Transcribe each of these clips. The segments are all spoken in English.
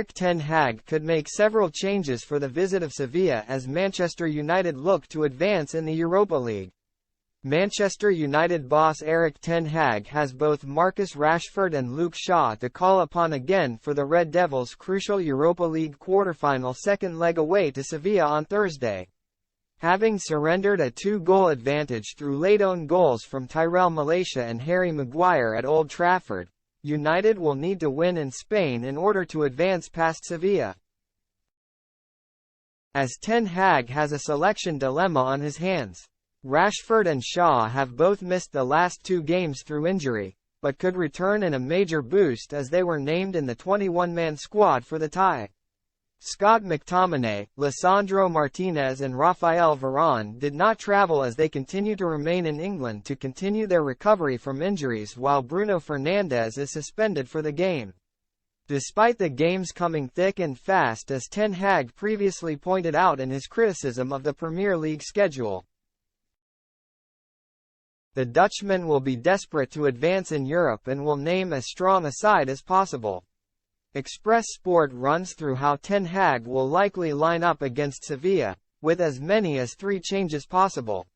Erik ten Hag could make several changes for the visit of Sevilla as Manchester United look to advance in the Europa League. Manchester United boss Erik ten Hag has both Marcus Rashford and Luke Shaw to call upon again for the Red Devils' crucial Europa League quarter-final second leg away to Sevilla on Thursday. Having surrendered a 2-goal advantage through late own goals from Tyrell Malacia and Harry Maguire at Old Trafford, United will need to win in Spain in order to advance past Sevilla. As ten Hag has a selection dilemma on his hands. Rashford and Shaw have both missed the last 2 games through injury, but could return in a major boost as they were named in the 21-man squad for the tie. Scott McTominay, Lisandro Martinez and Rafael Varane did not travel as they continue to remain in England to continue their recovery from injuries, while Bruno Fernandes is suspended for the game. Despite the games coming thick and fast, as ten Hag previously pointed out in his criticism of the Premier League schedule, the Dutchman will be desperate to advance in Europe and will name as strong a side as possible. Express Sport runs through how ten Hag will likely line up against Sevilla, with as many as 3 changes possible.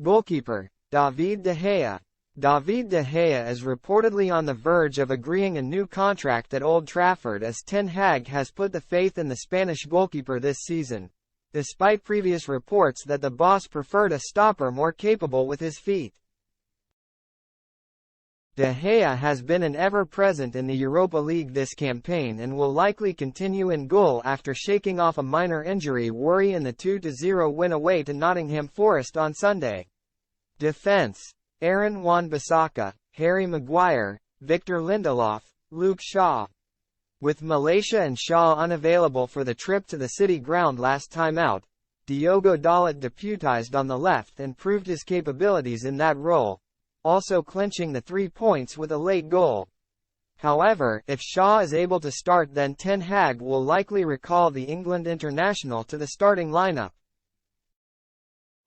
Goalkeeper, David De Gea. David De Gea is reportedly on the verge of agreeing a new contract at Old Trafford as ten Hag has put the faith in the Spanish goalkeeper this season, despite previous reports that the boss preferred a stopper more capable with his feet. De Gea has been an ever-present in the Europa League this campaign and will likely continue in goal after shaking off a minor injury worry in the 2-0 win away to Nottingham Forest on Sunday. Defense: Aaron Wan-Bissaka, Harry Maguire, Victor Lindelof, Luke Shaw. With Malacia and Shaw unavailable for the trip to the City ground last time out, Diogo Dalot deputized on the left and proved his capabilities in that role, also clinching the 3 points with a late goal. However, if Shaw is able to start, then ten Hag will likely recall the England international to the starting lineup.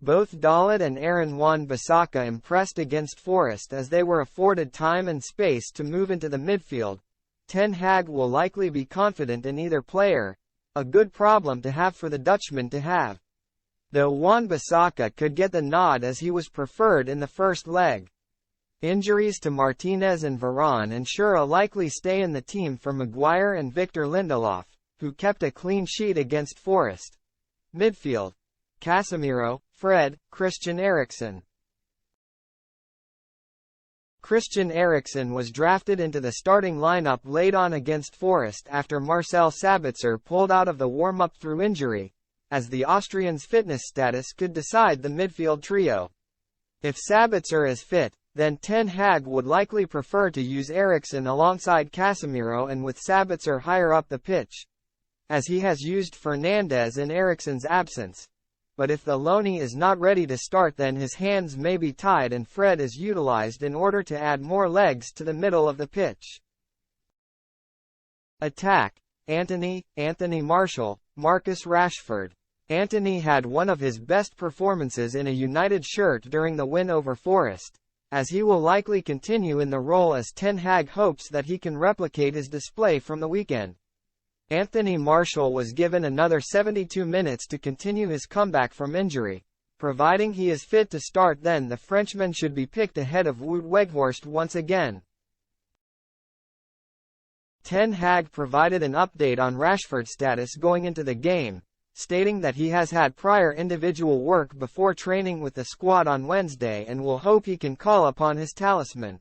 Both Dalot and Aaron Wan-Bissaka impressed against Forest as they were afforded time and space to move into the midfield. Ten Hag will likely be confident in either player, a good problem to have for the Dutchman to have. Though Wan-Bissaka could get the nod as he was preferred in the first leg. Injuries to Martinez and Varane ensure a likely stay in the team for Maguire and Victor Lindelof, who kept a clean sheet against Forest. Midfield: Casemiro, Fred, Christian Eriksen. Christian Eriksen was drafted into the starting lineup late on against Forest after Marcel Sabitzer pulled out of the warm-up through injury, as the Austrian's fitness status could decide the midfield trio. If Sabitzer is fit, then ten Hag would likely prefer to use Eriksen alongside Casemiro and with Sabitzer higher up the pitch, as he has used Fernandes in Eriksen's absence. But if the Loney is not ready to start, then his hands may be tied and Fred is utilized in order to add more legs to the middle of the pitch. Attack: Anthony Martial, Marcus Rashford. Anthony had one of his best performances in a United shirt during the win over Forest, as he will likely continue in the role as ten Hag hopes that he can replicate his display from the weekend. Anthony Martial was given another 72 minutes to continue his comeback from injury. Providing he is fit to start, then the Frenchman should be picked ahead of Wout Weghorst once again. Ten Hag provided an update on Rashford's status going into the game, stating that he has had prior individual work before training with the squad on Wednesday and will hope he can call upon his talisman.